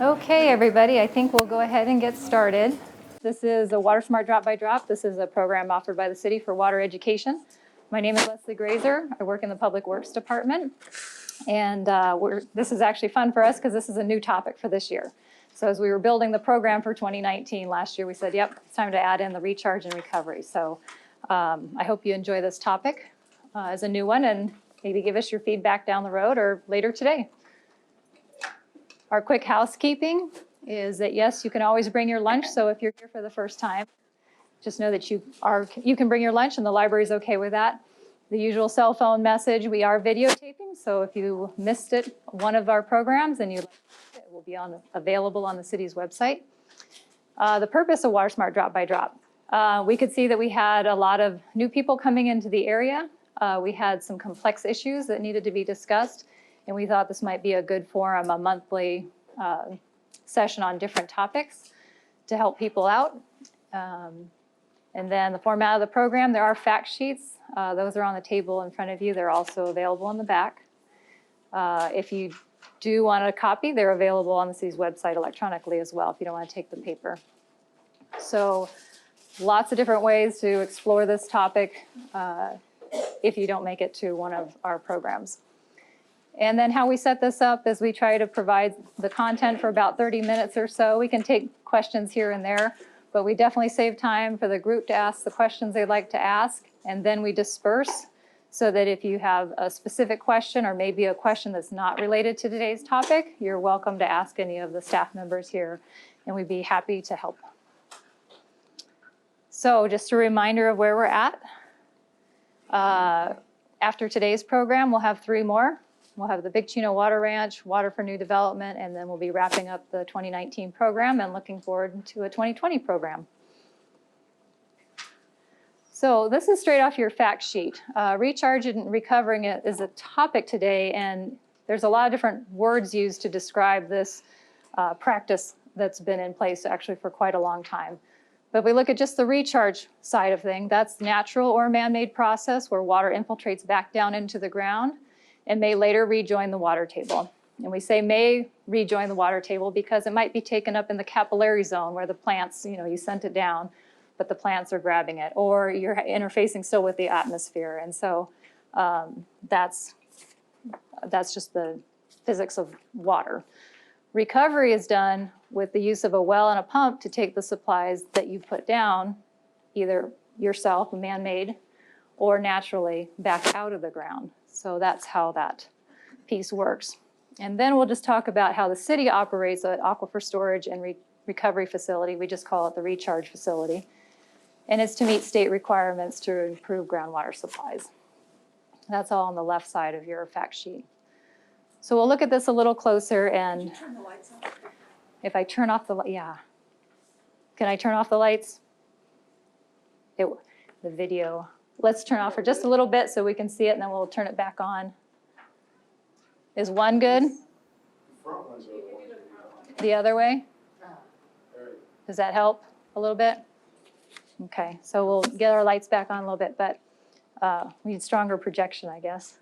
Okay, everybody, I think we'll go ahead and get started. This is a WaterSmart Drop by Drop. This is a program offered by the city for water education. My name is Leslie Grazer. I work in the Public Works Department. And this is actually fun for us because this is a new topic for this year. So as we were building the program for 2019 last year, we said, yep, it's time to add in the recharge and recovery. So I hope you enjoy this topic as a new one and maybe give us your feedback down the road or later today. Our quick housekeeping is that, yes, you can always bring your lunch. So if you're here for the first time, just know that you can bring your lunch and the library is okay with that. The usual cell phone message, we are videotaping. So if you missed one of our programs and it will be available on the city's website. The purpose of WaterSmart Drop by Drop. We could see that we had a lot of new people coming into the area. We had some complex issues that needed to be discussed. And we thought this might be a good forum, a monthly session on different topics to help people out. And then the format of the program, there are fact sheets. Those are on the table in front of you. They're also available in the back. If you do want a copy, they're available on the city's website electronically as well if you don't want to take the paper. So lots of different ways to explore this topic if you don't make it to one of our programs. And then how we set this up is we try to provide the content for about 30 minutes or so. We can take questions here and there, but we definitely save time for the group to ask the questions they'd like to ask, and then we disperse so that if you have a specific question or maybe a question that's not related to today's topic, you're welcome to ask any of the staff members here, and we'd be happy to help. So just a reminder of where we're at. After today's program, we'll have 3 more. We'll have the Big Chino Water Ranch, Water for New Development, and then we'll be wrapping up the 2019 program and looking forward to a 2020 program. So this is straight off your fact sheet. Recharge and recovering it is a topic today, and there's a lot of different words used to describe this practice that's been in place actually for quite a long time. But if we look at just the recharge side of things, that's natural or man-made process where water infiltrates back down into the ground and may later rejoin the water table. And we say may rejoin the water table because it might be taken up in the capillary zone where the plants, you sent it down, but the plants are grabbing it, or you're interfacing still with the atmosphere. And so that's just the physics of water. Recovery is done with the use of a well and a pump to take the supplies that you put down, either yourself, man-made, or naturally back out of the ground. So that's how that piece works. And then we'll just talk about how the city operates an aquifer storage and recovery facility. We just call it the recharge facility. And it's to meet state requirements to improve groundwater supplies. That's all on the left side of your fact sheet. So we'll look at this a little closer. And can you turn the lights off? If I turn off the light, yeah. Can I turn off the lights? The video. Let's turn off for just a little bit so we can see it, and then we'll turn it back on. Is one good? The other way? Does that help a little bit? Okay, so we'll get our lights back on a little bit, but we need stronger projection, I guess.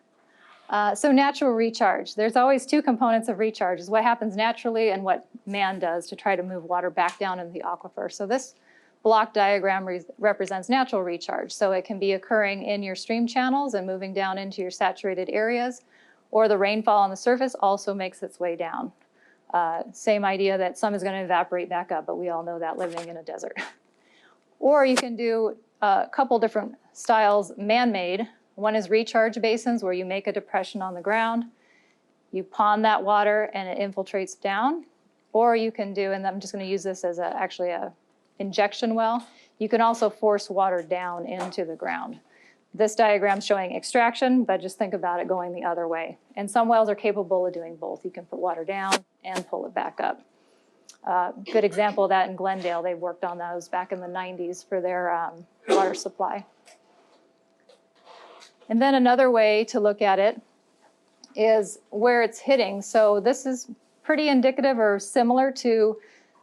So natural recharge. There's always 2 components of recharge, is what happens naturally and what man does to try to move water back down into the aquifer. So this block diagram represents natural recharge. So it can be occurring in your stream channels and moving down into your saturated areas, or the rainfall on the surface also makes its way down. Same idea that some is going to evaporate back up, but we all know that living in a desert. Or you can do a couple different styles, man-made. One is recharge basins, where you make a depression on the ground, you pond that water and it infiltrates down. Or you can do, and I'm just going to use this as actually a injection well, you can also force water down into the ground. This diagram is showing extraction, but just think about it going the other way. And some wells are capable of doing both. You can put water down and pull it back up. Good example of that in Glendale. They worked on those back in the 90s for their water supply. And then another way to look at it is where it's hitting. So this is pretty indicative or similar to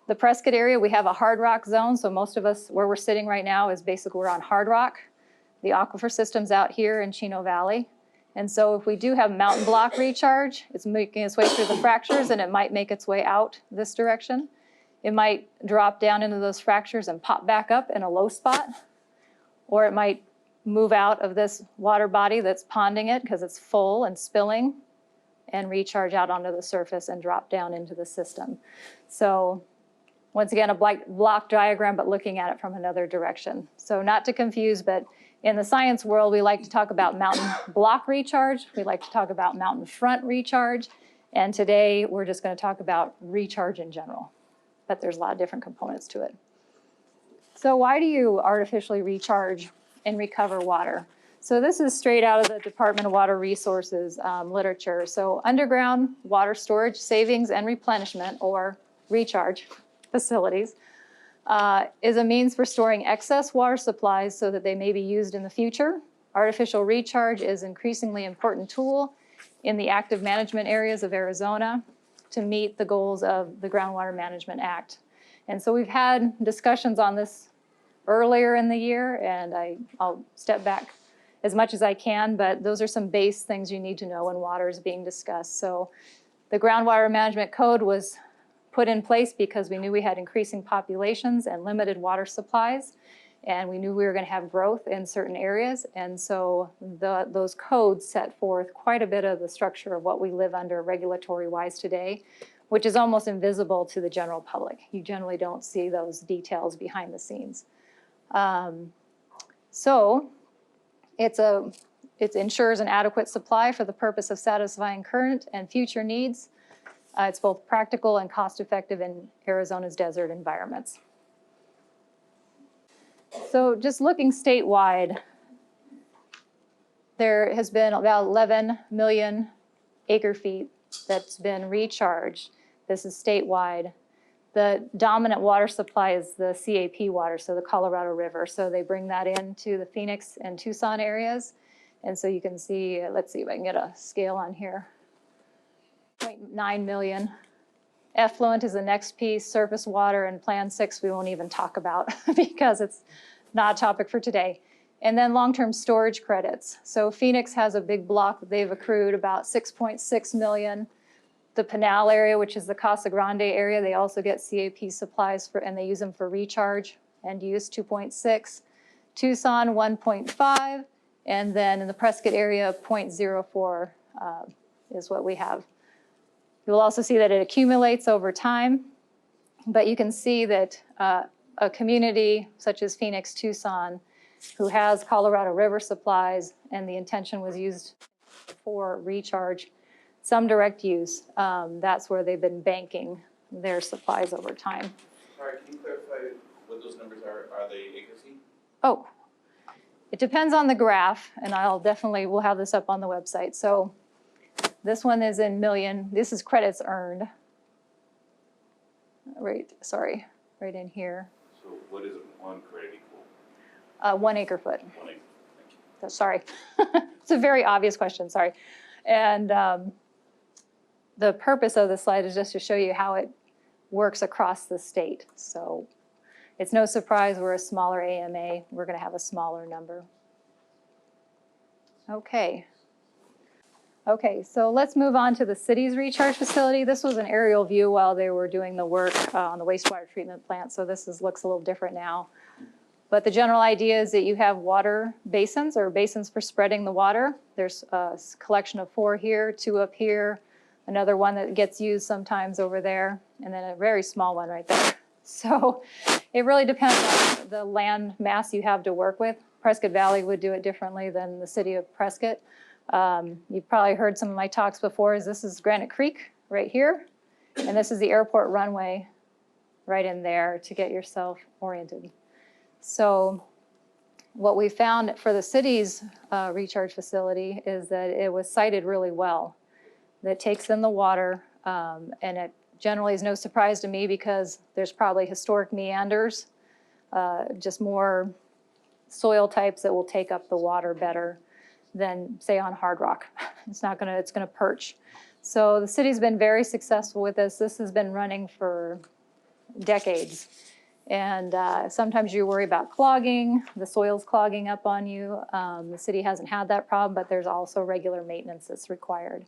the Prescott area. We have a hard rock zone, so most of us, where we're sitting right now, is basically we're on hard rock. The aquifer system's out here in Chino Valley. And so if we do have mountain block recharge, it's making its way through the fractures and it might make its way out this direction. It might drop down into those fractures and pop back up in a low spot, or it might move out of this water body that's ponding it because it's full and spilling and recharge out onto the surface and drop down into the system. So once again, a block diagram, but looking at it from another direction. So not to confuse, but in the science world, we like to talk about mountain block recharge. We like to talk about mountain front recharge. And today we're just going to talk about recharge in general. But there's a lot of different components to it. So why do you artificially recharge and recover water? So this is straight out of the Department of Water Resources literature. So underground water storage, savings, and replenishment, or recharge facilities, is a means for storing excess water supplies so that they may be used in the future. Artificial recharge is an increasingly important tool in the active management areas of Arizona to meet the goals of the Groundwater Management Act. And so we've had discussions on this earlier in the year, and I'll step back as much as I can, but those are some base things you need to know when water is being discussed. So the Groundwater Management Code was put in place because we knew we had increasing populations and limited water supplies, and we knew we were going to have growth in certain areas. And so those codes set forth quite a bit of the structure of what we live under regulatory-wise today, which is almost invisible to the general public. You generally don't see those details behind the scenes. So it ensures an adequate supply for the purpose of satisfying current and future needs. It's both practical and cost-effective in Arizona's desert environments. So just looking statewide, there has been about 11 million acre feet that's been recharged. This is statewide. The dominant water supply is the CAP water, so the Colorado River. So they bring that into the Phoenix and Tucson areas. And so you can see, let's see if I can get a scale on here. 0.9 million. Effluent is the next piece. Surface water and Plan 6 we won't even talk about because it's not a topic for today. And then long-term storage credits. So Phoenix has a big block. They've accrued about 6.6 million. The Pinal area, which is the Casa Grande area, they also get CAP supplies and they use them for recharge and use 2.6. Tucson 1.5, and then in the Prescott area 0.04 is what we have. You'll also see that it accumulates over time, but you can see that a community such as Phoenix, Tucson, who has Colorado River supplies, and the intention was used for recharge, some direct use, that's where they've been banking their supplies over time. Sorry, can you clarify what those numbers are? Are they acre feet? Oh, it depends on the graph, and we'll have this up on the website. So this one is in million. This is credits earned. Right in here. So what is 1 credit equal? 1 acre foot. 1 acre. Thank you. Sorry. It's a very obvious question, sorry. And the purpose of the slide is just to show you how it works across the state. So it's no surprise we're a smaller AMA. We're going to have a smaller number. Okay, so let's move on to the city's recharge facility. This was an aerial view while they were doing the work on the wastewater treatment plant. So this looks a little different now. But the general idea is that you have water basins or basins for spreading the water. There's a collection of 4 here, 2 up here, another one that gets used sometimes over there, and then a very small one right there. So it really depends on the land mass you have to work with. Prescott Valley would do it differently than the city of Prescott. You've probably heard some of my talks before. This is Granite Creek right here, and this is the airport runway right in there to get yourself oriented. So what we found for the city's recharge facility is that it was sited really well. That takes in the water, and it generally is no surprise to me because there's probably historic meanders, just more soil types that will take up the water better than say on hard rock. It's gonna perch. So the city's been very successful with this. This has been running for decades. And sometimes you worry about clogging, the soil's clogging up on you. The city hasn't had that problem, but there's also regular maintenance that's required.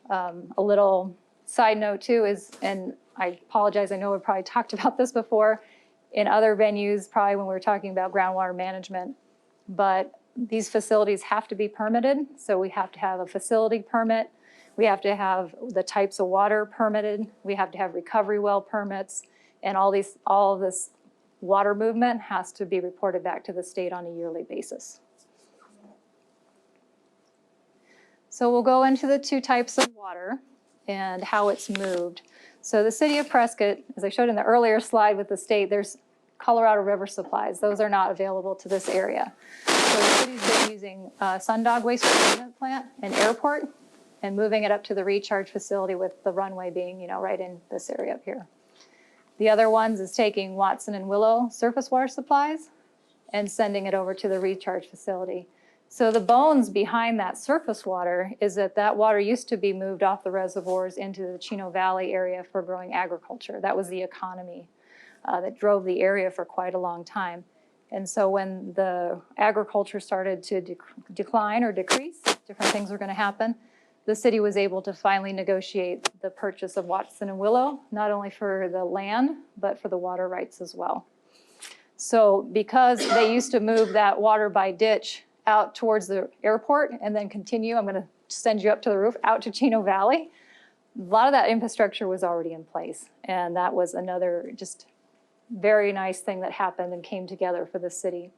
A little side note too is, and I apologize, I know we've probably talked about this before in other venues, probably when we were talking about groundwater management, but these facilities have to be permitted. So we have to have a facility permit. We have to have the types of water permitted. We have to have recovery well permits. And all of this water movement has to be reported back to the state on a yearly basis. So we'll go into the two types of water and how it's moved. So the city of Prescott, as I showed in the earlier slide with the state, there's Colorado River supplies. Those are not available to this area. So the city's been using Sundog Waste Treatment Plant and Airport and moving it up to the recharge facility with the runway being, right in this area up here. The other ones is taking Watson and Willow surface water supplies and sending it over to the recharge facility. So the bones behind that surface water is that water used to be moved off the reservoirs into the Chino Valley area for growing agriculture. That was the economy that drove the area for quite a long time. And so when the agriculture started to decline or decrease, different things were going to happen, the city was able to finally negotiate the purchase of Watson and Willow, not only for the land, but for the water rights as well. So because they used to move that water by ditch out towards the airport and then continue, I'm going to send you up to the roof, out to Chino Valley, a lot of that infrastructure was already in place. And that was another just very nice thing that happened and came together for the city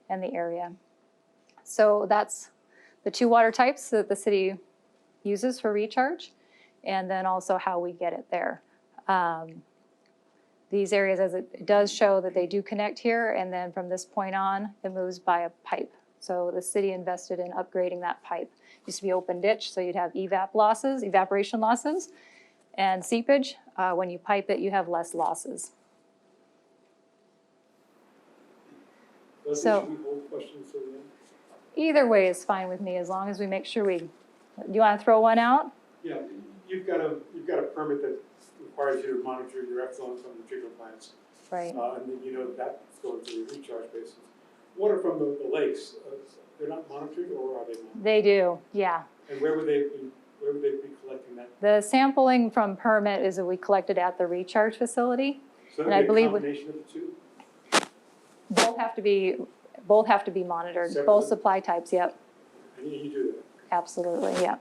and the area. So that's the two water types that the city uses for recharge, and then also how we get it there. These areas, as it does show that they do connect here, and then from this point on, it moves by a pipe. So the city invested in upgrading that pipe. It used to be open ditch, so you'd have evaporation losses, and seepage. When you pipe it, you have less losses. So, should we hold questions till the end? Either way is fine with me, as long as we make sure we. Do you want to throw one out? Yeah, you've got a permit that requires you to monitor your effluent from the treatment plants. Right. And then that's going to the recharge basin. Water from the lakes, they're not monitored, or are they monitored? They do, yeah. And where would they be collecting that? The sampling from permit is that we collected at the recharge facility. So and I believe a combination of the two? Both have to be monitored. Separately? Both supply types, yep. And you do that? Absolutely, yeah.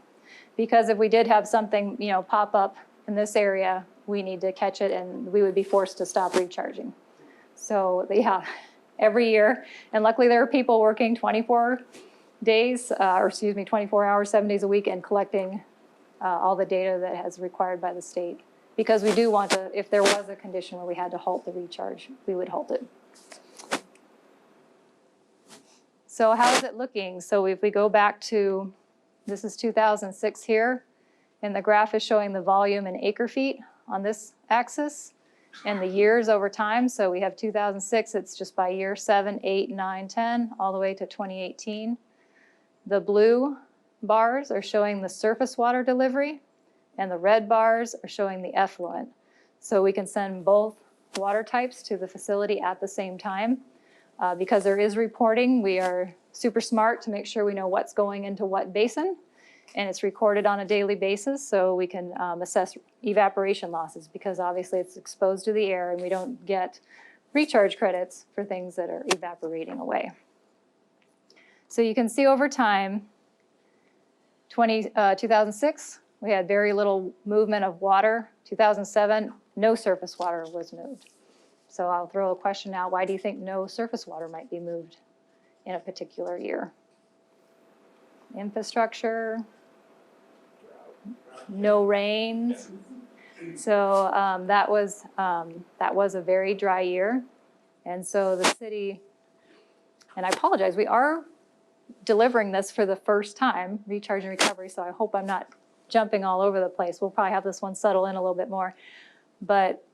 Because if we did have something, pop up in this area, we need to catch it and we would be forced to stop recharging. So, yeah, every year. And luckily there are people working 24 hours, 7 days a week and collecting all the data that is required by the state. Because we do want to, if there was a condition where we had to halt the recharge, we would halt it. So how is it looking? So if we go back to, this is 2006 here, and the graph is showing the volume in acre feet on this axis and the years over time. So we have 2006, it's just by year 7, 8, 9, 10, all the way to 2018. The blue bars are showing the surface water delivery, and the red bars are showing the effluent. So we can send both water types to the facility at the same time. Because there is reporting, we are super smart to make sure we know what's going into what basin, and it's recorded on a daily basis so we can assess evaporation losses, because obviously it's exposed to the air and we don't get recharge credits for things that are evaporating away. So you can see over time, 2006, we had very little movement of water. 2007, no surface water was moved. So I'll throw a question out. Why do you think no surface water might be moved in a particular year? Infrastructure, no rains. So that was a very dry year. And so the city, and I apologize, we are delivering this for the first time, recharge and recovery, so I hope I'm not jumping all over the place. We'll probably have this one settle in a little bit more. But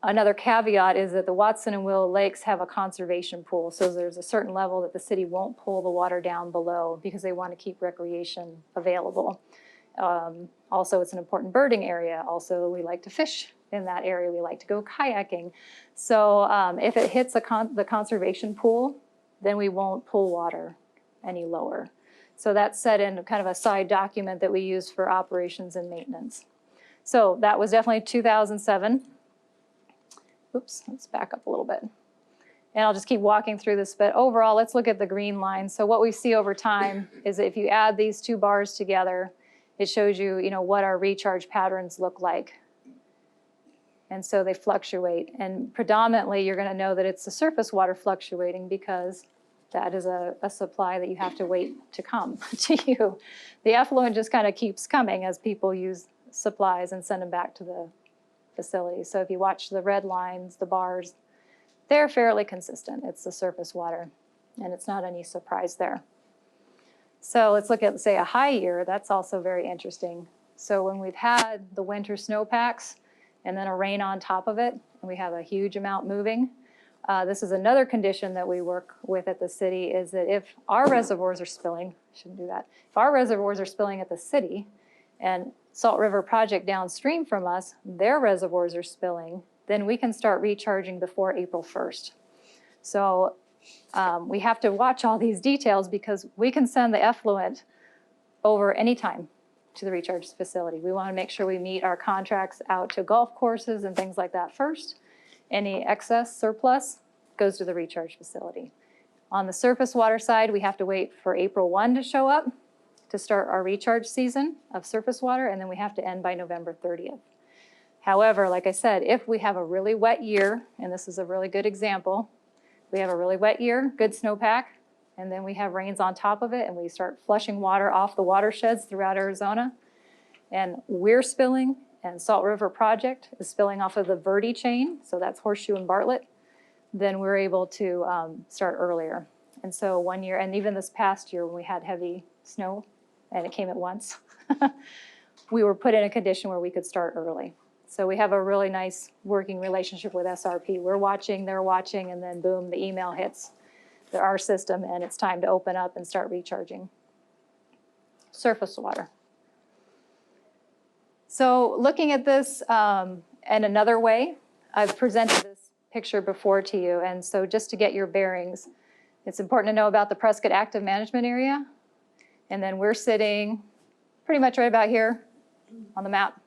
another caveat is that the Watson and Willow Lakes have a conservation pool. So there's a certain level that the city won't pull the water down below because they want to keep recreation available. Also, it's an important birding area. Also, we like to fish in that area. We like to go kayaking. So if it hits the conservation pool, then we won't pull water any lower. So that's set in kind of a side document that we use for operations and maintenance. So that was definitely 2007. Oops, let's back up a little bit. And I'll just keep walking through this, but overall, let's look at the green line. So what we see over time is that if you add these two bars together, it shows you, what our recharge patterns look like. And so they fluctuate. And predominantly, you're going to know that it's the surface water fluctuating because that is a supply that you have to wait to come to you. The effluent just kind of keeps coming as people use supplies and send them back to the facility. So if you watch the red lines, the bars, they're fairly consistent. It's the surface water, and it's not any surprise there. So let's look at, say, a high year. That's also very interesting. So when we've had the winter snowpacks and then a rain on top of it, and we have a huge amount moving, this is another condition that we work with at the city, is that if our reservoirs are spilling, shouldn't do that, if our reservoirs are spilling at the city and Salt River Project downstream from us, their reservoirs are spilling, then we can start recharging before April 1st. So we have to watch all these details because we can send the effluent over anytime to the recharge facility. We want to make sure we meet our contracts out to golf courses and things like that first. Any excess surplus goes to the recharge facility. On the surface water side, we have to wait for April 1 to show up to start our recharge season of surface water, and then we have to end by November 30th. However, like I said, if we have a really wet year, and this is a really good example, we have a really wet year, good snowpack, and then we have rains on top of it, and we start flushing water off the watersheds throughout Arizona, and we're spilling, and Salt River Project is spilling off of the Verde chain, so that's Horseshoe and Bartlett, then we're able to start earlier. And so 1 year, and even this past year when we had heavy snow, and it came at once, we were put in a condition where we could start early. So we have a really nice working relationship with SRP. We're watching, they're watching, and then boom, the email hits our system, and it's time to open up and start recharging. Surface water. So looking at this in another way, I've presented this picture before to you, and so just to get your bearings, it's important to know about the Prescott Active Management Area, and then we're sitting pretty much right about here on the map.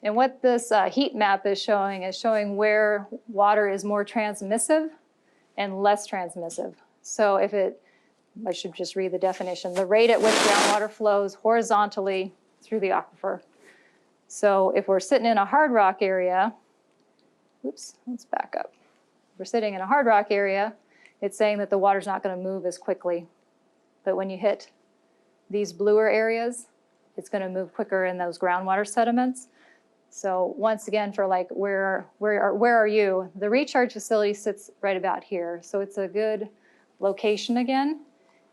And what this heat map is showing where water is more transmissive and less transmissive. So I should just read the definition, the rate at which groundwater flows horizontally through the aquifer. So if we're sitting in a hard rock area, oops, let's back up. If we're sitting in a hard rock area, it's saying that the water's not going to move as quickly. But when you hit these bluer areas, it's going to move quicker in those groundwater sediments. So once again, for like where are you? The recharge facility sits right about here. So it's a good location again.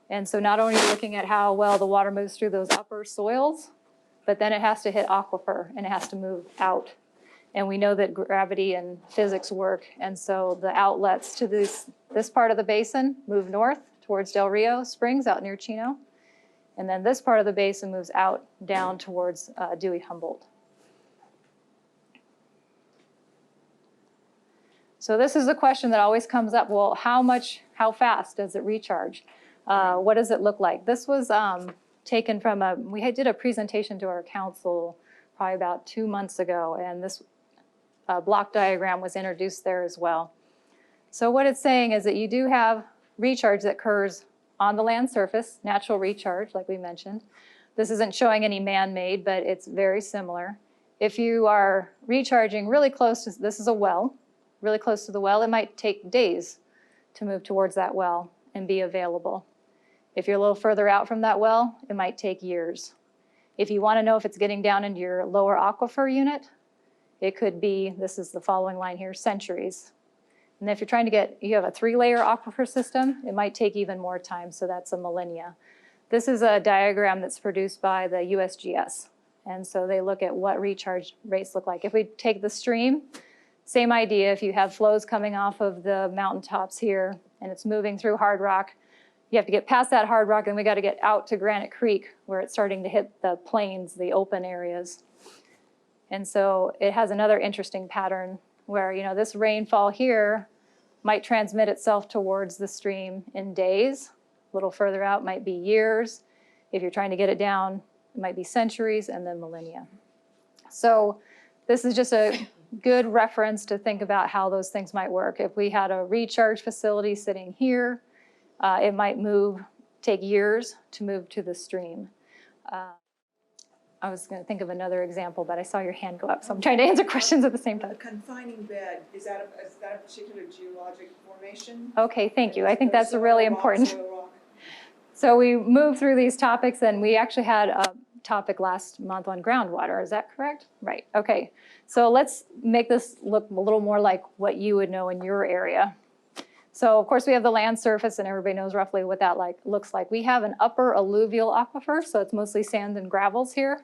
And so not only are you looking at how well the water moves through those upper soils, but then it has to hit aquifer and it has to move out. And we know that gravity and physics work. And so the outlets to this part of the basin move north towards Del Rio Springs out near Chino. And then this part of the basin moves out down towards Dewey Humboldt. So this is a question that always comes up. Well, how fast does it recharge? What does it look like? This was taken from we did a presentation to our council probably about 2 months ago, and this block diagram was introduced there as well. So what it's saying is that you do have recharge that occurs on the land surface, natural recharge, like we mentioned. This isn't showing any man-made, but it's very similar. If you are recharging really close to, this is a well, really close to the well, it might take days to move towards that well and be available. If you're a little further out from that well, it might take years. If you want to know if it's getting down into your lower aquifer unit, it could be, this is the following line here, centuries. And if you're trying to you have a 3-layer aquifer system, it might take even more time, so that's a millennia. This is a diagram that's produced by the USGS. And so they look at what recharge rates look like. If we take the stream, same idea. If you have flows coming off of the mountaintops here and it's moving through hard rock, You have to get past that hard rock, and we got to get out to Granite Creek where it's starting to hit the plains, the open areas. And so it has another interesting pattern where, you know, this rainfall here might transmit itself towards the stream in days. A little further out might be years. If you're trying to get it down, it might be centuries and then millennia. So this is just a good reference to think about how those things might work. If we had a recharge facility sitting here, it might take years to move to the stream. I was going to think of another example, but I saw your hand go up, so I'm trying to answer questions at the same time. A confining bed, is that a particular geologic formation? Okay, thank you. I think that's really important. Soil rock? So we moved through these topics, and we actually had a topic last month on groundwater. Is that correct? Right. Okay. So let's make this look a little more like what you would know in your area. So of course we have the land surface, and everybody knows roughly what that looks like. We have an upper alluvial aquifer, so it's mostly sand and gravels here.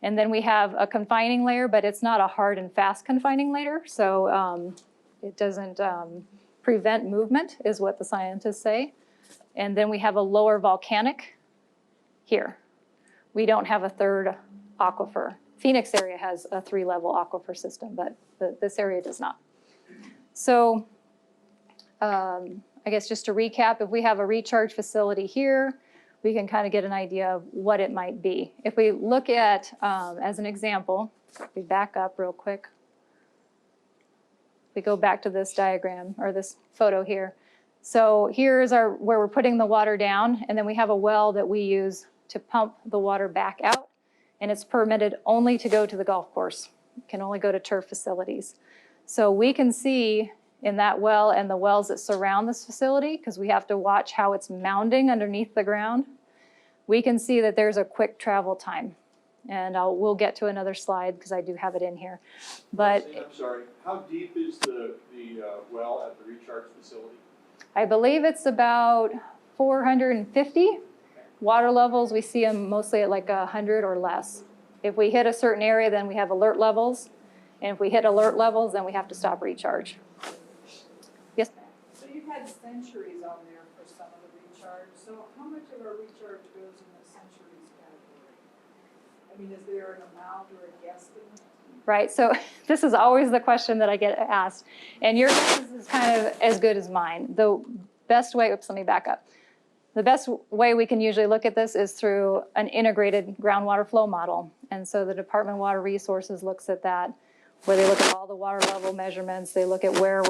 And then we have a confining layer, but it's not a hard and fast confining layer, so it doesn't prevent movement, is what the scientists say. And then we have a lower volcanic here. We don't have a third aquifer. Phoenix area has a 3-level aquifer system, but this area does not. So I guess just to recap, if we have a recharge facility here, we can kind of get an idea of what it might be. If we look at, as an example, we back up real quick. We go back to this diagram, or this photo here. So here's where we're putting the water down, and then we have a well that we use to pump the water back out, and it's permitted only to go to the golf course. It can only go to turf facilities. So we can see in that well and the wells that surround this facility, because we have to watch how it's mounding underneath the ground, we can see that there's a quick travel time. And we'll get to another slide because I do have it in here. But I'm sorry, how deep is the well at the recharge facility? I believe it's about 450. Water levels, we see them mostly at like 100 or less. If we hit a certain area, then we have alert levels. And if we hit alert levels, then we have to stop recharge. Yes? So you've had centuries on there for some of the recharge. So how much of our recharge goes in the centuries category? I mean, is there an amount or a guesstimate? Right, so this is always the question that I get asked. And your guess is kind of as good as mine. The best way, oops, let me back up. The best way we can usually look at this is through an integrated groundwater flow model. And so the Department of Water Resources looks at that, where they look at all the water level measurements. They look at where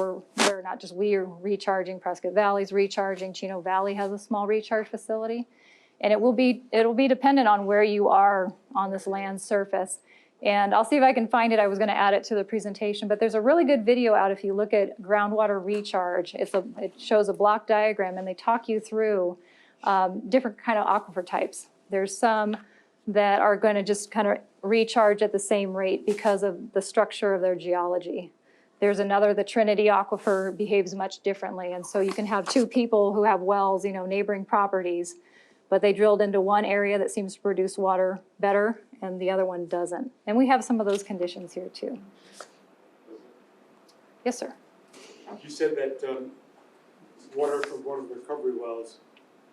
not just we're recharging, Prescott Valley's recharging, Chino Valley has a small recharge facility. And it'll be dependent on where you are on this land surface. And I'll see if I can find it. I was going to add it to the presentation, but there's a really good video out if you look at groundwater recharge. It shows a block diagram, and they talk you through different kind of aquifer types. There's some that are going to just kind of recharge at the same rate because of the structure of their geology. There's another, the Trinity aquifer behaves much differently, and so you can have two people who have wells, neighboring properties, but they drilled into one area that seems to produce water better, and the other one doesn't. And we have some of those conditions here too. Yes, sir. You said that water from one of the recovery wells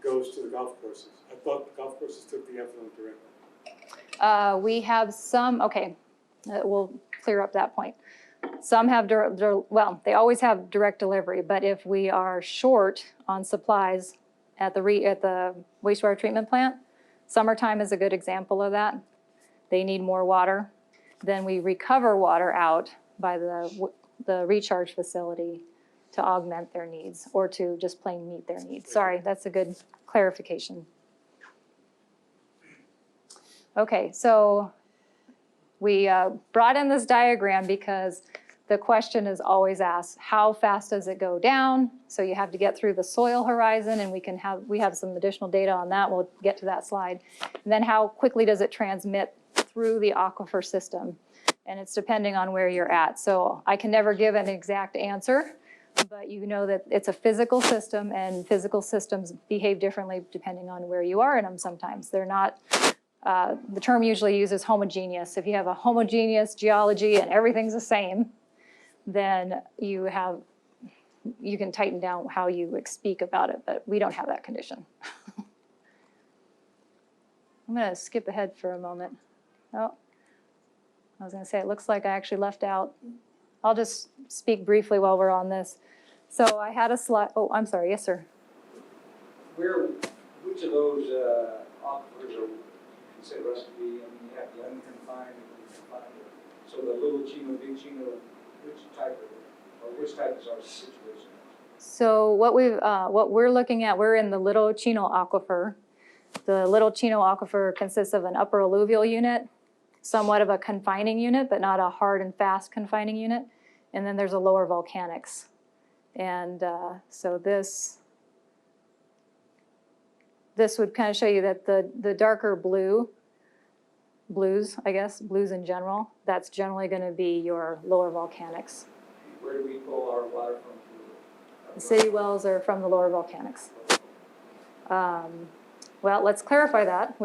goes to the golf courses. I thought the golf courses took the effluent directly. We have some, okay, we'll clear up that point. Some have, well, they always have direct delivery, but if we are short on supplies at the wastewater treatment plant, summertime is a good example of that. They need more water. Then we recover water out by the recharge facility to augment their needs or to just plain meet their needs. Sorry, that's a good clarification. Okay, so we brought in this diagram because the question is always asked, how fast does it go down? So you have to get through the soil horizon, and we have some additional data on that. We'll get to that slide. And then how quickly does it transmit through the aquifer system? And it's depending on where you're at. So I can never give an exact answer, but you know that it's a physical system, and physical systems behave differently depending on where you are in them sometimes. They're not, the term usually uses homogeneous. If you have a homogeneous geology and everything's the same, then you have you can tighten down how you speak about it, but we don't have that condition. I'm going to skip ahead for a moment. Oh, I was going to say, it looks like I actually left out. I'll just speak briefly while we're on this. So I had a slide. Oh, I'm sorry. Yes, sir. Which of those aquifers are considered us to be? I mean, you have the unconfined and confined. So the little Chino, big Chino, which type is our situation? So what we're looking at, we're in the Little Chino Aquifer. The Little Chino Aquifer consists of an upper alluvial unit, somewhat of a confining unit, but not a hard and fast confining unit. And then there's a lower volcanics. And so this would kind of show you that the darker blues in general, that's generally going to be your lower volcanics. Where do we pull our water from? The city wells are from the lower volcanics. Well, let's clarify that.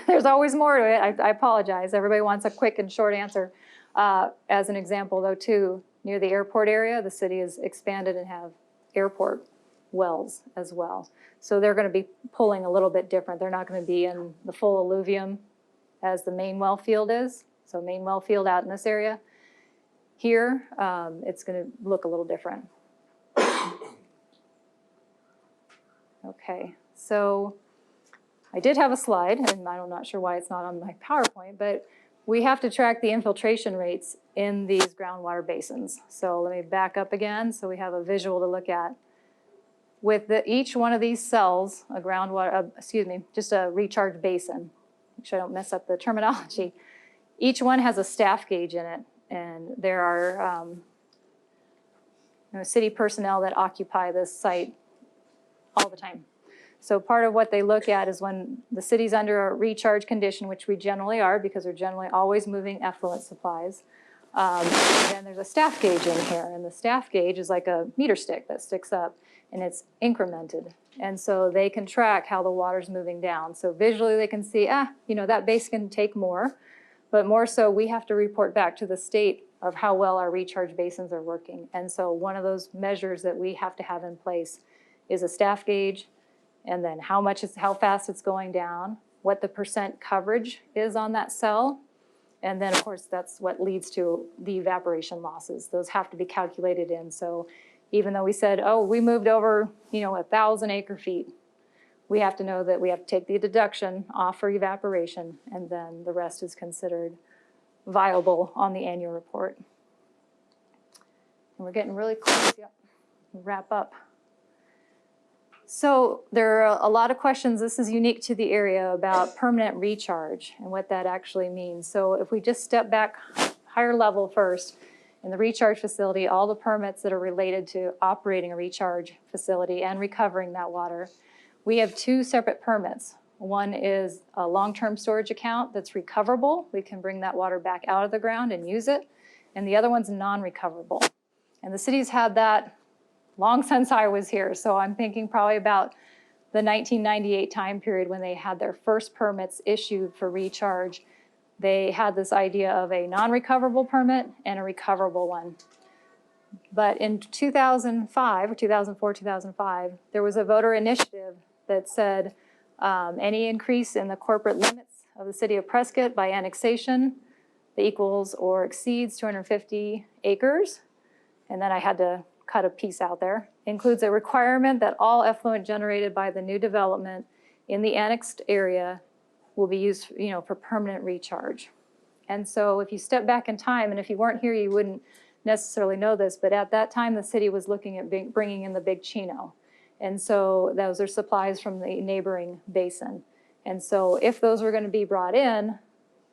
There's always more to it. I apologize. Everybody wants a quick and short answer. As an example, though, too, near the airport area, the city has expanded and have airport wells as well. So they're going to be pulling a little bit different. They're not going to be in the full alluvium as the main well field is. So main well field out in this area. Here, it's going to look a little different. Okay, so I did have a slide, and I'm not sure why it's not on my PowerPoint, but we have to track the infiltration rates in these groundwater basins. So let me back up again so we have a visual to look at. With each one of these cells, just a recharge basin, make sure I don't mess up the terminology. Each one has a staff gauge in it, and there are city personnel that occupy this site all the time. So part of what they look at is when the city's under a recharge condition, which we generally are because we're generally always moving effluent supplies, then there's a staff gauge in here, and the staff gauge is like a meter stick that sticks up, and it's incremented. And so they can track how the water's moving down. So visually they can see, that base can take more, but more so we have to report back to the state of how well our recharge basins are working. And so one of those measures that we have to have in place is a staff gauge, and then how fast it's going down, what the percent coverage is on that cell, and then of course that's what leads to the evaporation losses. Those have to be calculated in. So even though we said, we moved over 1,000 acre feet, we have to know that we have to take the deduction off for evaporation, and then the rest is considered viable on the annual report. And we're getting really close. Yep. Wrap up. So there are a lot of questions. This is unique to the area about permanent recharge and what that actually means. So if we just step back higher level first, in the recharge facility, all the permits that are related to operating a recharge facility and recovering that water, we have two separate permits. One is a long-term storage account that's recoverable. We can bring that water back out of the ground and use it. And the other one's non-recoverable. And the city's had that long since I was here. So I'm thinking probably about the 1998 time period when they had their first permits issued for recharge. They had this idea of a non-recoverable permit and a recoverable one. But in 2005, or 2004, 2005, there was a voter initiative that said any increase in the corporate limits of the city of Prescott by annexation that equals or exceeds 250 acres, and then I had to cut a piece out there, includes a requirement that all effluent generated by the new development in the annexed area will be used, for permanent recharge. And so if you step back in time, and if you weren't here, you wouldn't necessarily know this, but at that time, the city was looking at bringing in the Big Chino. And so those are supplies from the neighboring basin. And so if those were going to be brought in,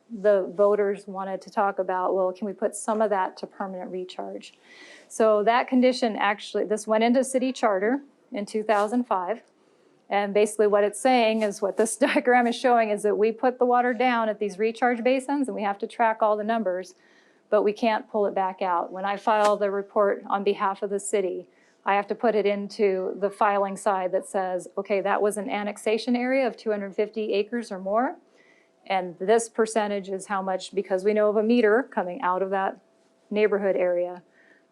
the voters wanted to talk about, well, can we put some of that to permanent recharge? So that condition actually, this went into city charter in 2005. And basically what it's saying is, what this diagram is showing is that we put the water down at these recharge basins and we have to track all the numbers, but we can't pull it back out. When I file the report on behalf of the city, I have to put it into the filing side that says, okay, that was an annexation area of 250 acres or more. And this percentage is how much, because we know of a meter coming out of that neighborhood area,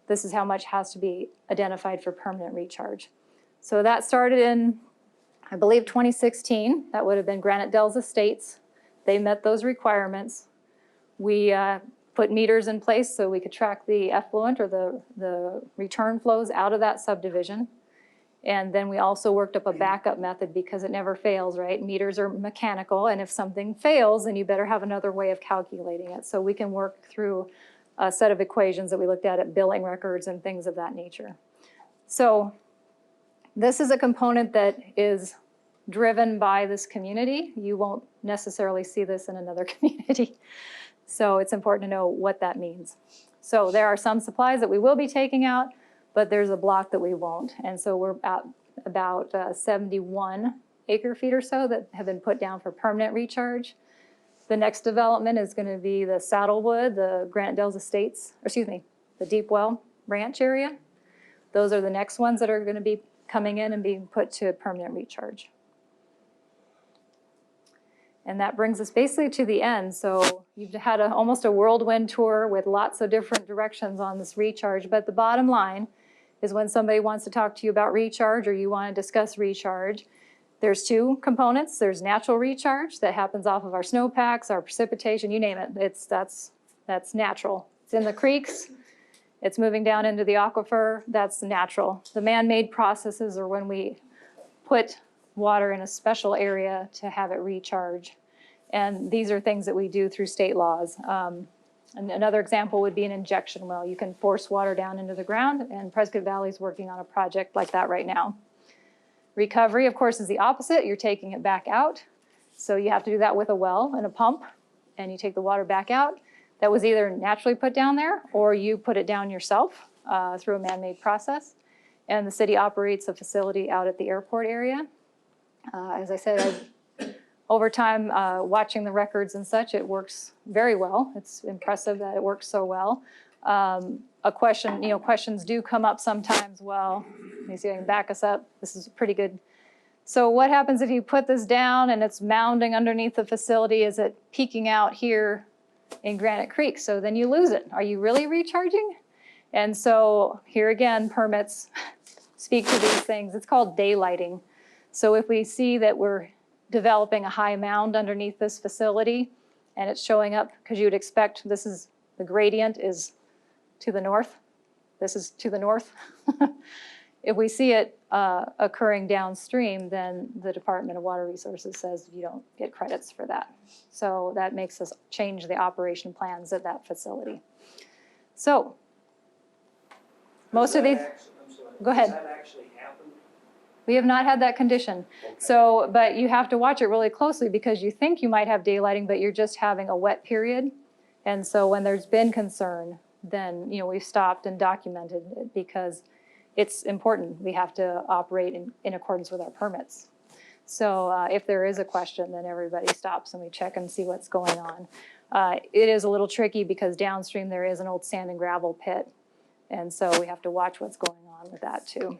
this is how much has to be identified for permanent recharge. So that started in, I believe, 2016. That would have been Granite Dells Estates. They met those requirements. We put meters in place so we could track the effluent or the return flows out of that subdivision. And then we also worked up a backup method because it never fails, right? Meters are mechanical, and if something fails, then you better have another way of calculating it. So we can work through a set of equations that we looked at billing records and things of that nature. So this is a component that is driven by this community. You won't necessarily see this in another community. So it's important to know what that means. So there are some supplies that we will be taking out, but there's a block that we won't. And so we're at about 71 acre feet or so that have been put down for permanent recharge. The next development is going to be the Saddlewood, the Granite Dells Estates, or excuse me, the Deep Well Ranch area. Those are the next ones that are going to be coming in and being put to permanent recharge. And that brings us basically to the end. So you've had almost a whirlwind tour with lots of different directions on this recharge. But the bottom line is when somebody wants to talk to you about recharge or you want to discuss recharge, there's two components. There's natural recharge that happens off of our snowpacks, our precipitation, you name it. That's natural. It's in the creeks. It's moving down into the aquifer. That's natural. The man-made processes are when we put water in a special area to have it recharge. And these are things that we do through state laws. And another example would be an injection well. You can force water down into the ground, and Prescott Valley is working on a project like that right now. Recovery, of course, is the opposite. You're taking it back out. So you have to do that with a well and a pump, and you take the water back out. That was either naturally put down there or you put it down yourself through a man-made process. And the city operates a facility out at the airport area. As I said, over time, watching the records and such, it works very well. It's impressive that it works so well. Questions do come up sometimes. Well, let me see if I can back us up. This is pretty good. So what happens if you put this down and it's mounding underneath the facility? Is it peeking out here in Granite Creek? So then you lose it. Are you really recharging? And so here again, permits speak to these things. It's called daylighting. So if we see that we're developing a high mound underneath this facility and it's showing up, because you would expect the gradient is to the north. This is to the north. If we see it occurring downstream, then the Department of Water Resources says you don't get credits for that. So that makes us change the operation plans at that facility. So most of these, go ahead. Does that actually happen? We have not had that condition. Okay. So, but you have to watch it really closely because you think you might have daylighting, but you're just having a wet period. And so when there's been concern, then, we've stopped and documented it because it's important. We have to operate in accordance with our permits. So if there is a question, then everybody stops and we check and see what's going on. It is a little tricky because downstream there is an old sand and gravel pit. And so we have to watch what's going on with that too.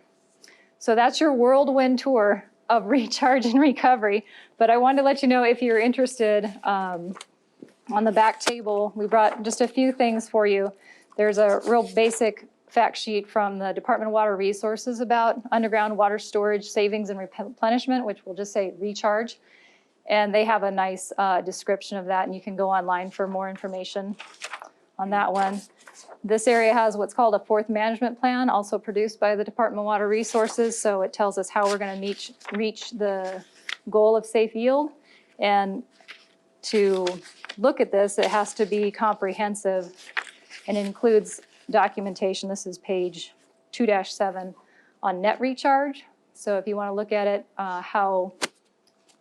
So that's your whirlwind tour of recharge and recovery. But I wanted to let you know if you're interested, on the back table, we brought just a few things for you. There's a real basic fact sheet from the Department of Water Resources about underground water storage, savings, and replenishment, which will just say recharge. And they have a nice description of that, and you can go online for more information on that one. This area has what's called a fourth management plan, also produced by the Department of Water Resources. So it tells us how we're going to reach the goal of safe yield. And to look at this, it has to be comprehensive and includes documentation. This is page 2-7 on net recharge. So if you want to look at it, how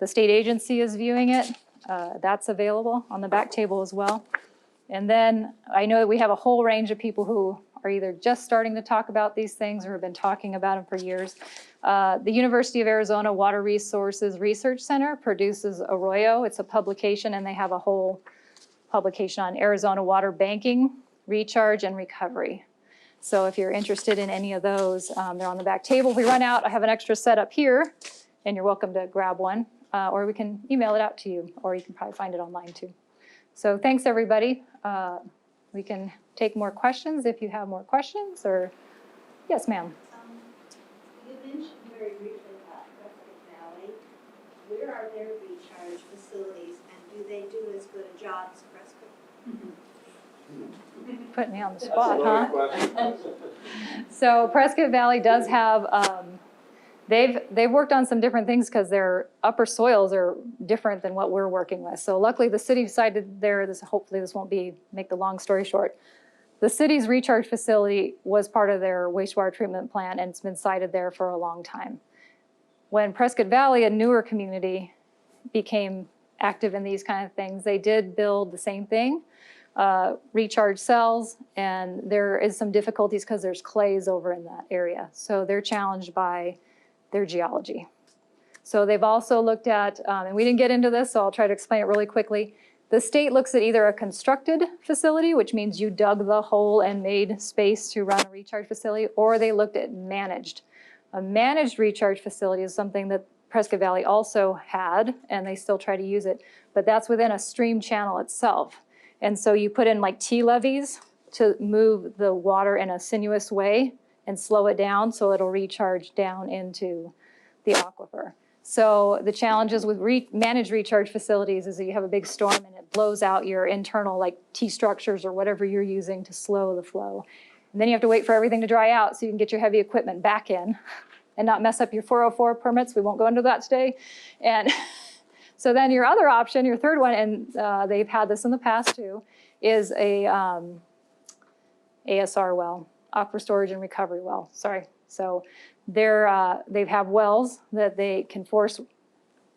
the state agency is viewing it, that's available on the back table as well. And then I know that we have a whole range of people who are either just starting to talk about these things or have been talking about them for years. The University of Arizona Water Resources Research Center produces Arroyo. It's a publication, and they have a whole publication on Arizona water banking, recharge, and recovery. So if you're interested in any of those, they're on the back table. If we run out, I have an extra set up here, and you're welcome to grab one, or we can email it out to you, or you can probably find it online too. So thanks, everybody. we can take more questions if you have more questions, or, yes, ma'am. You mentioned very briefly about Prescott Valley. Where are their recharge facilities, and do they do as good a job as Prescott? Putting me on the That's a spot, huh? loaded question. So Prescott Valley does have, they've worked on some different things because their upper soils are different than what we're working with. So luckily the city decided hopefully this won't make the long story short. The city's recharge facility was part of their wastewater treatment plant, and it's been sited there for a long time. When Prescott Valley, a newer community, became active in these kind of things, they did build the same thing, recharge cells, and there is some difficulties because there's clays over in that area. So they're challenged by their geology. So they've also looked at, and we didn't get into this, so I'll try to explain it really quickly. The state looks at either a constructed facility, which means you dug the hole and made space to run a recharge facility, or they looked at managed. A managed recharge facility is something that Prescott Valley also had, and they still try to use it, but that's within a stream channel itself. And so you put in like T-levees to move the water in a sinuous way and slow it down so it'll recharge down into the aquifer. So the challenges with managed recharge facilities is that you have a big storm and it blows out your internal like T-structures or whatever you're using to slow the flow. And then you have to wait for everything to dry out so you can get your heavy equipment back in and not mess up your 404 permits. We won't go into that today. And so then your other option, your third one, and they've had this in the past too, is a ASR well, aquifer storage and recovery well, sorry. So they have wells that they can force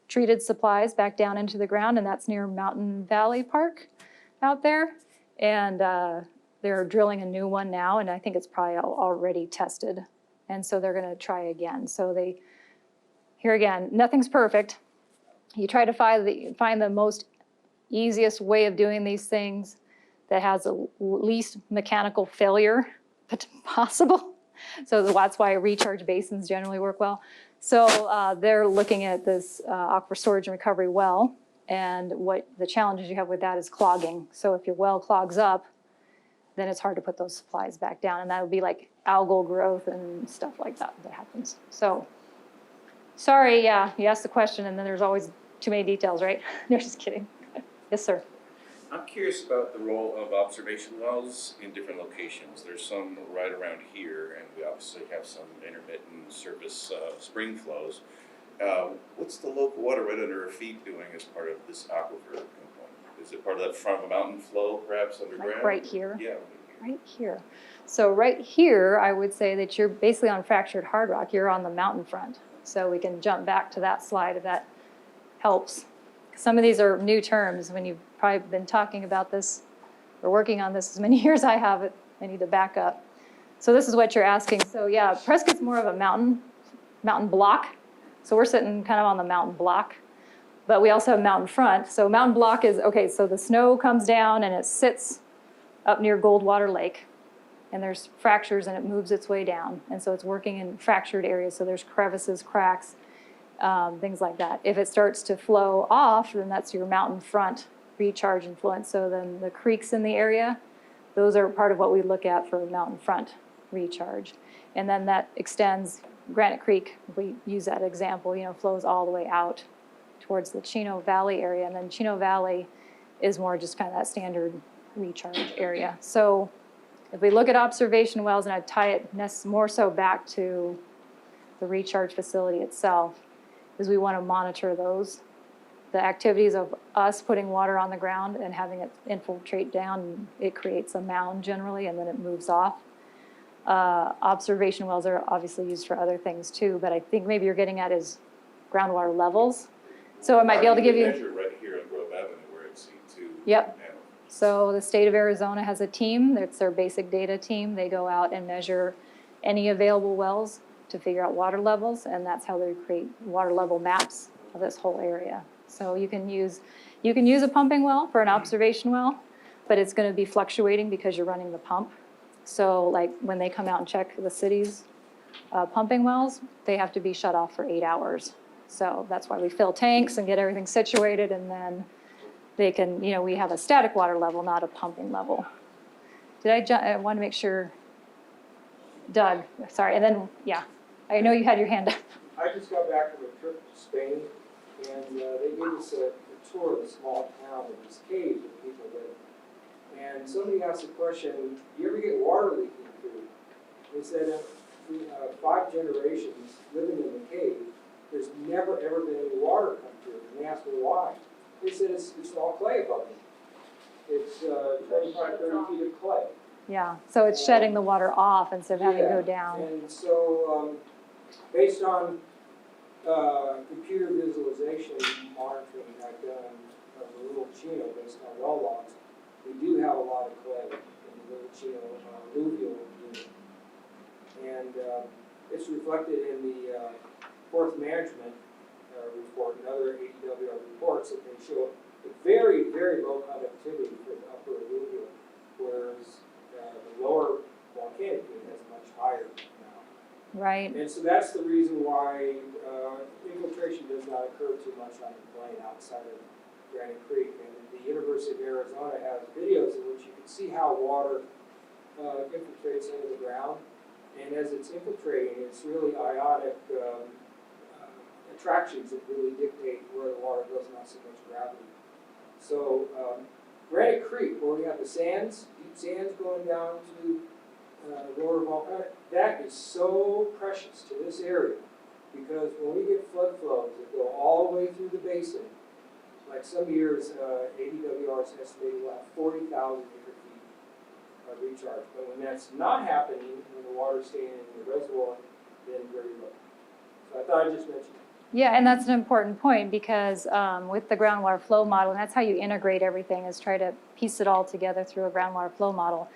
treated supplies back down into the ground, and that's near Mountain Valley Park out there. And they're drilling a new one now, and I think it's probably already tested. And so they're gonna try again. So here again, nothing's perfect. You try to find the most easiest way of doing these things that has the least mechanical failure possible. So that's why recharge basins generally work well. So they're looking at this aquifer storage and recovery well, and what the challenges you have with that is clogging. So if your well clogs up, then it's hard to put those supplies back down, and that would be like algal growth and stuff like that happens. So, sorry, yeah, you asked the question, and then there's always too many details, right? No, just kidding. Yes, sir. I'm curious about the role of observation wells in different locations. There's some right around here, and we obviously have some intermittent surface spring flows. What's the local water right under our feet doing as part of this aquifer component? Is it part of that front of a mountain flow, perhaps underground? Like right here. Yeah. Right here. So right here, I would say that you're basically on fractured hard rock. You're on the mountain front. So we can jump back to that slide if that helps. Some of these are new terms. When you've probably been talking about this or working on this as many years I have, I need to back up. So this is what you're asking. So yeah, Prescott's more of a mountain block. So we're sitting kind of on the mountain block, but we also have mountain front. So mountain block is, okay, so the snow comes down and it sits up near Goldwater Lake, and there's fractures and it moves its way down. And so it's working in fractured areas. So there's crevices, cracks, things like that. If it starts to flow off, then that's your mountain front recharge influence. So then the creeks in the area, those are part of what we look at for mountain front recharge. And then that extends, Granite Creek, if we use that example, flows all the way out towards the Chino Valley area. And then Chino Valley is more just kind of that standard recharge area. So if we look at observation wells, and I tie it more so back to the recharge facility itself, is we want to monitor those. The activities of us putting water on the ground and having it infiltrate down, it creates a mound generally, and then it moves off. Observation wells are obviously used for other things too, but I think maybe you're getting at is groundwater levels. So I might be able to give you. Measure right here on Grove Avenue where it's C2. Yep. So the state of Arizona has a team. It's their basic data team. They go out and measure any available wells to figure out water levels, and that's how they create water level maps of this whole area. So you can use a pumping well for an observation well, but it's going to be fluctuating because you're running the pump. So like when they come out and check the city's pumping wells, they have to be shut off for 8 hours. So that's why we fill tanks and get everything situated, and then they can, we have a static water level, not a pumping level. I want to make sure, Doug, sorry, and then, yeah, I know you had your hand up. I just got back from a trip to Spain, and they gave us a tour of a small town with these caves that people live. And somebody asked the question, do you ever get water leaking through? They said, through 5 generations living in the cave, there's never ever been any water come through. And they asked me why. They said it's all clay above them. It's 25, 30 feet of clay. Yeah, so it's shedding the water off instead of having to go Yeah, down. And so, based on computer visualization monitoring I've done of the Little Chino based on well logs, we do have a lot of clay in the Little Chino alluvial unit. And it's reflected in the fourth management report and other ADWR reports that they show a very, very low conductivity for the upper alluvial, whereas the lower volcanic unit has much higher now. Right, And so that's the reason why infiltration does not occur too much on the plain outside of Granite Creek. And the University of Arizona has videos in which you can see how water infiltrates into the ground. And as it's infiltrating, it's really ionic attractions that really dictate where the water goes, not so much gravity. So Granite Creek, where we have the sands, deep sands going down to lower volcanic, that is so precious to this area, because when we get flood flows that go all the way through the basin, like some years, ADWR is estimated we'll have 40,000 acre feet of recharge. But when that's not happening, when the water's staying in the reservoir, then very low. So I thought I'd just mention that. yeah, and that's an important point because with the groundwater flow model, and that's how you integrate everything, is try to piece it all together through a groundwater flow model.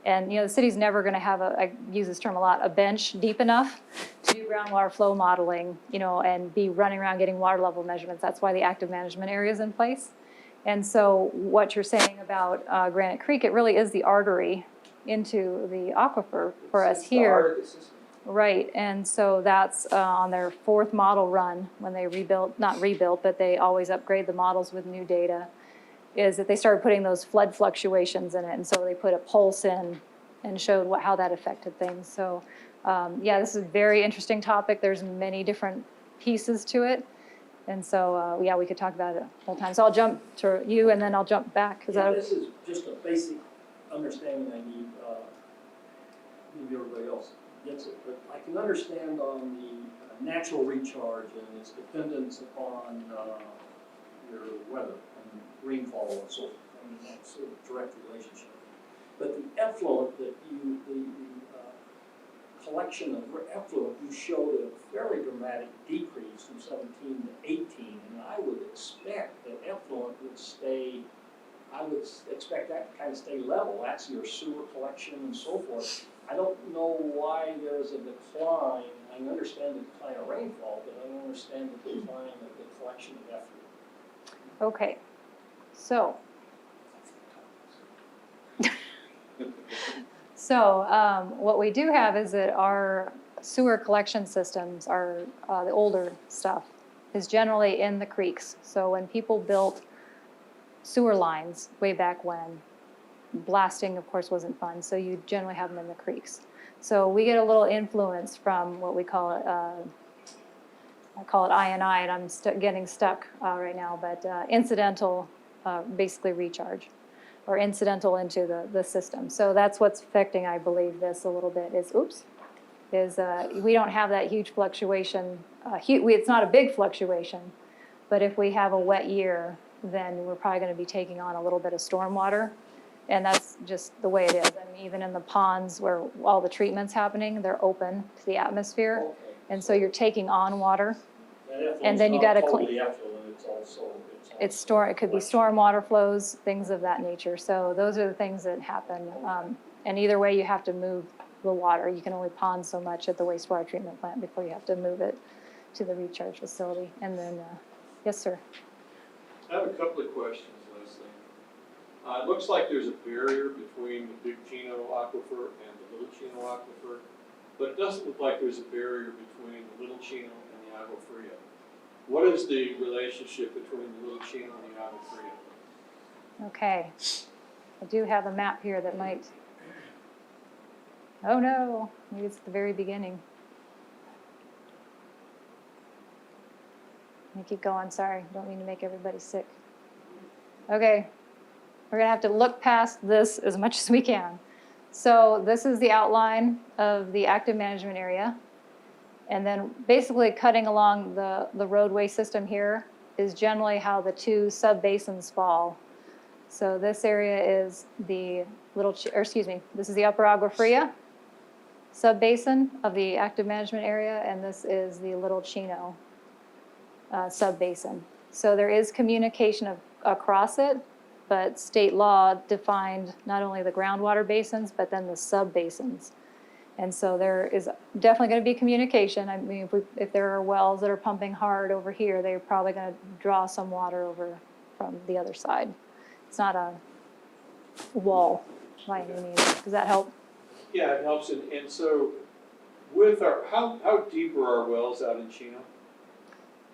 And, you know, the city's never going to have I use this term a lot, a bench deep enough to do groundwater flow modeling, you know, and be running around getting water level measurements. That's why the active management area is in place. And so what you're saying about Granite Creek, it really is the artery into the aquifer for us It's the heart here. of the system. Right, and so that's on their 4th model run when they not rebuilt, but they always upgrade the models with new data, is that they started putting those flood fluctuations in it. And so they put a pulse in and showed how that affected things. So yeah, this is a very interesting topic. There's many different pieces to it. And so, yeah, we could talk about it the whole time. So I'll jump to you and then I'll jump back. This is just a basic understanding I need, maybe everybody else gets it, but I can understand on the natural recharge and its dependence upon your weather and rainfall and so forth. I mean, that's sort of direct relationship. But the effluent that the collection of effluent, you showed a fairly dramatic decrease from 17 to 18, and I would expect that effluent would stay, I would expect that to kind of stay level. That's your sewer collection and so forth. I don't know why there's a decline. I understand the decline of rainfall, but I don't understand the decline of the collection of effluent. Okay, so. So what we do have is that our sewer collection systems are, the older stuff, is generally in the creeks. So when people built sewer lines way back when, blasting, of course, wasn't fun, so you generally have them in the creeks. So we get a little influence from what we call it, I call it I&I, and I'm getting stuck right now, but incidental, basically recharge, or incidental into the system. So that's what's affecting, I believe, this a little bit, is we don't have that huge fluctuation. It's not a big fluctuation, but if we have a wet year, then we're probably going to be taking on a little bit of stormwater. And that's just the way it is. I mean, even in the ponds where all the treatment's happening, they're open to the atmosphere. Okay. And so you're taking on water. That effluent's And then you not gotta totally effluent, it's also. It could be stormwater flows, things of that nature. So those are the things that happen. And either way, you have to move the water. You can only pond so much at the wastewater treatment plant before you have to move it to the recharge facility. And then, yes, sir. I have a couple of questions, Leslie. It looks like there's a barrier between the Big Chino Aquifer and the Little Chino Aquifer, but it doesn't look like there's a barrier between the Little Chino and the Agua Fria. What is the relationship between the Little Chino and the Agua Fria? Okay. I do have a map here that might Oh no, maybe it's at the very beginning. Let me keep going, sorry, don't mean to make everybody sick. Okay, we're gonna have to look past this as much as we can. So this is the outline of the active management area. And then basically cutting along the roadway system here is generally how the two sub-basins fall. So this area is the this is the Upper Agua Fria sub-basin of the active management area, and this is the Little Chino sub-basin. So there is communication across it, but state law defined not only the groundwater basins, but then the sub-basins. And so there is definitely going to be communication. I mean, if there are wells that are pumping hard over here, they're probably going to draw some water over from the other side. It's not a wall by any means. Does that help? Yeah, it helps, and so with how deep are our wells out in Chino?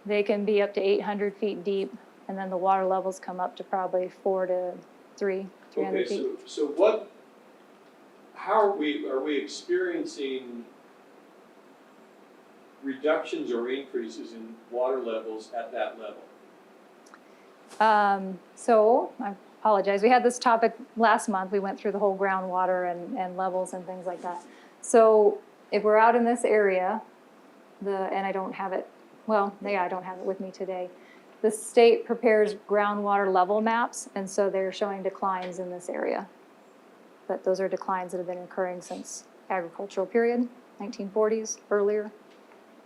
They can be up to 800 feet deep, and then the water levels come up to probably 300 Okay, feet. so how are we experiencing reductions or increases in water levels at that level? So I apologize. We had this topic last month. We went through the whole groundwater and levels and things like that. So if we're out in this area, and I don't have it, well, yeah, I don't have it with me today. The state prepares groundwater level maps, and so they're showing declines in this area. But those are declines that have been occurring since agricultural period, 1940s, earlier.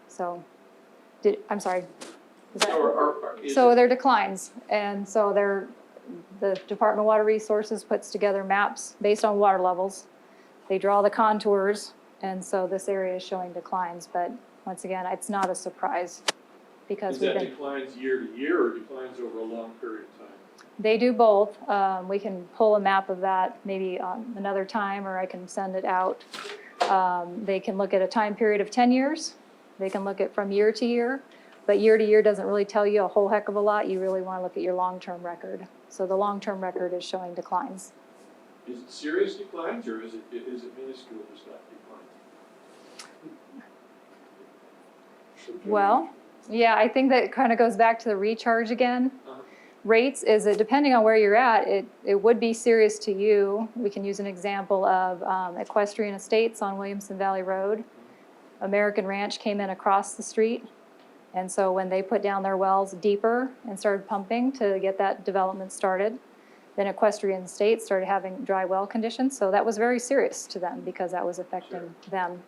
So, I'm sorry. Is that, so they're declines, and so the Department of Water Resources puts together maps based on water levels. They draw the contours, and so this area is showing declines. But once again, it's not a surprise because Is that declines year to year or declines over a long period of time? They do both. We can pull a map of that maybe another time, or I can send it out. They can look at a time period of 10 years. They can look at from year to year, but year to year doesn't really tell you a whole heck of a lot. You really want to look at your long-term record. So the long-term record is showing declines. Is it serious declines or is it minuscule declines? Well, yeah, I think that kind of goes back to the recharge again. Rates is that depending on where you're at, it would be serious to you. We can use an example of Equestrian Estates on Williamson Valley Road. American Ranch came in across the street, and so when they put down their wells deeper and started pumping to get that development started, then Equestrian Estates started having dry well conditions, so that was very serious to them because that was affecting them.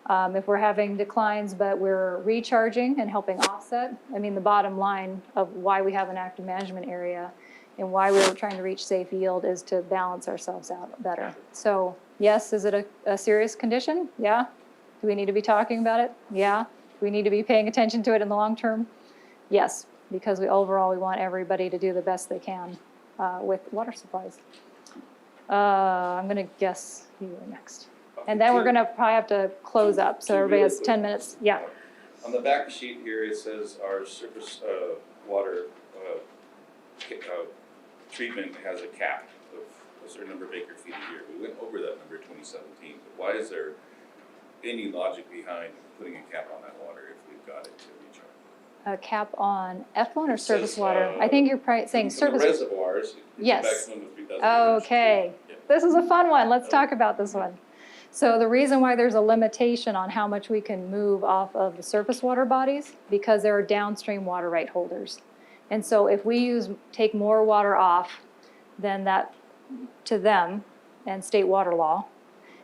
If we're having declines but we're recharging and helping offset, I mean, the bottom line of why we have an active management area and why we were trying to reach safe yield is to balance ourselves out better. So yes, is it a serious condition? Yeah. Do we need to be talking about it? Yeah. Do we need to be paying attention to it in the long term? Yes, because we want everybody to do the best they can with water supplies. I'm going to guess you are next. And then we're going to probably have to close up, so everybody has 10 minutes. Yeah. On the back sheet here, it says our surface water treatment has a cap of a certain number of acre feet a year. We went over that number in 2017, but why is there any logic behind putting a cap on that water if we've got it to recharge? A cap on effluent or It surface says, water? I think you're probably saying from the surface. reservoirs, it's Yes. a maximum of 3,000 acres. Okay. Yeah. This is a fun one. Let's talk about this one. So the reason why there's a limitation on how much we can move off of the surface water bodies, because there are downstream water right holders. And so if we take more water off than that to them, and state water law,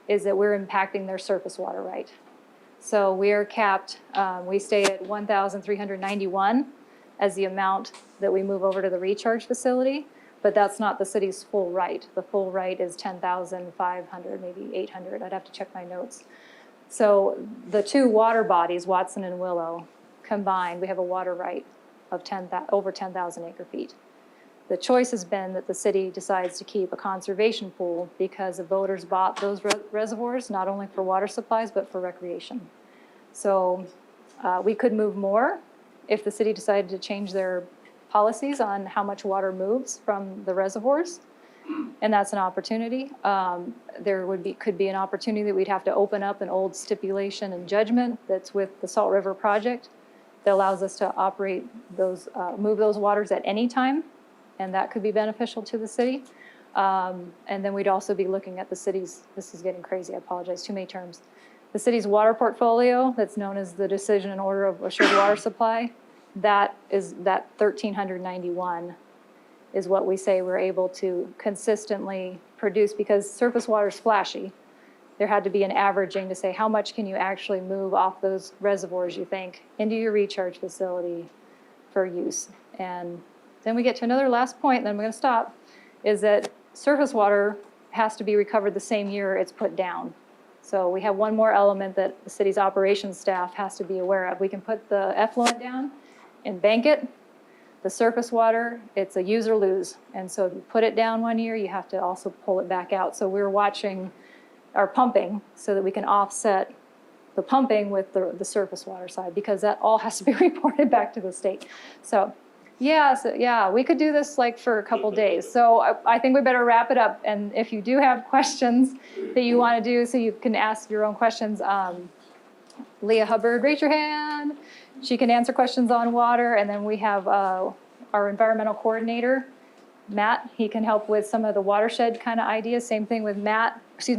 is that we're impacting their surface water right. So we are capped, we stay at 1,391 as the amount that we move over to the recharge facility, but that's not the city's full right. The full right is 10,500, maybe 800. I'd have to check my notes. So the two water bodies, Watson and Willow, combined, we have a water right of over 10,000 acre feet. The choice has been that the city decides to keep a conservation pool because the voters bought those reservoirs not only for water supplies but for recreation. So we could move more if the city decided to change their policies on how much water moves from the reservoirs. and that's an opportunity. There could be an opportunity that we'd have to open up an old stipulation and judgment that's with the Salt River project that allows us to operate those, move those waters at any time, and that could be beneficial to the city. And then we'd also be looking at the city's, this is getting crazy, I apologize, too many terms. The city's water portfolio, that's known as the decision and order of assured water supply, that 1,391 is what we say we're able to consistently produce, because surface water is flashy. There had to be an averaging to say how much can you actually move off those reservoirs, you think, into your recharge facility for use. And then we get to another last point, and then I'm going to stop, is that surface water has to be recovered the same year it's put down. So we have one more element that the city's operations staff has to be aware of. We can put the effluent down and bank it. The surface water, it's a use or lose. And so if you put it down one year, you have to also pull it back out. So we're watching our pumping so that we can offset the pumping with the surface water side, because that all has to be reported back to the state. So yeah, we could do this like for a couple days. So I think we better wrap it up. And if you do have questions that you want to do, so you can ask your own questions, Leah Hubbard, raise your hand. She can answer questions on water. And then we have our environmental coordinator, Matt. He can help with some of the watershed kind of ideas. Same thing with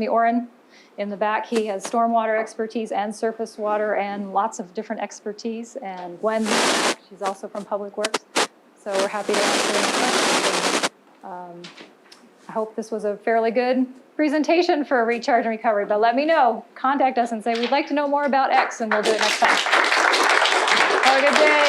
Oren in the back. He has stormwater expertise and surface water and lots of different expertise. And Gwen, she's also from Public Works. So we're happy to answer any questions. I hope this was a fairly good presentation for recharge and recovery, but let me know. Contact us and say, we'd like to know more about X, and we'll do it next time. Have a good day.